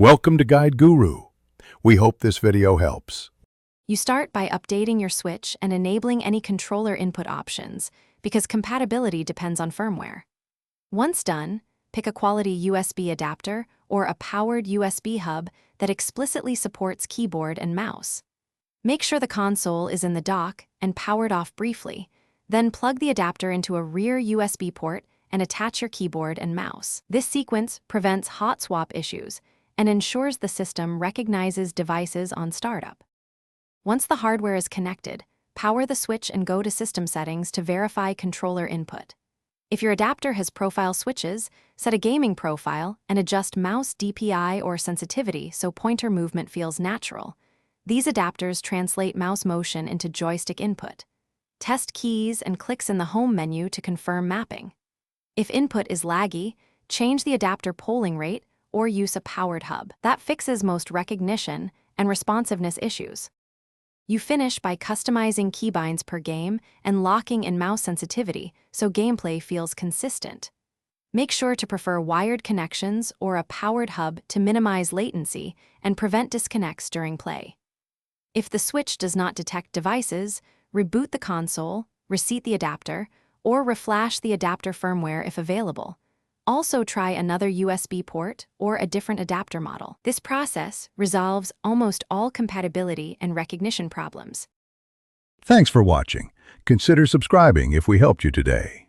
Welcome to Guide Guru. We hope this video helps. You start by updating your switch and enabling any controller input options because compatibility depends on firmware. Once done, pick a quality USB adapter or a powered USB hub that explicitly supports keyboard and mouse. Make sure the console is in the dock and powered off briefly, then plug the adapter into a rear USB port and attach your keyboard and mouse. This sequence prevents hot swap issues and ensures the system recognizes devices on startup. Once the hardware is connected, power the switch and go to System Settings to verify controller input. If your adapter has profile switches, set a gaming profile and adjust mouse DPI or sensitivity so pointer movement feels natural. These adapters translate mouse motion into joystick input. Test keys and clicks in the home menu to confirm mapping. If input is laggy, change the adapter polling rate or use a powered hub. That fixes most recognition and responsiveness issues. You finish by customizing keybinds per game and locking in mouse sensitivity so gameplay feels consistent. Make sure to prefer wired connections or a powered hub to minimize latency and prevent disconnects during play. If the switch does not detect devices, reboot the console, reseat the adapter, or reflash the adapter firmware if available. Also try another USB port or a different adapter model. This process resolves almost all compatibility and recognition problems. Thanks for watching. Consider subscribing if we helped you today.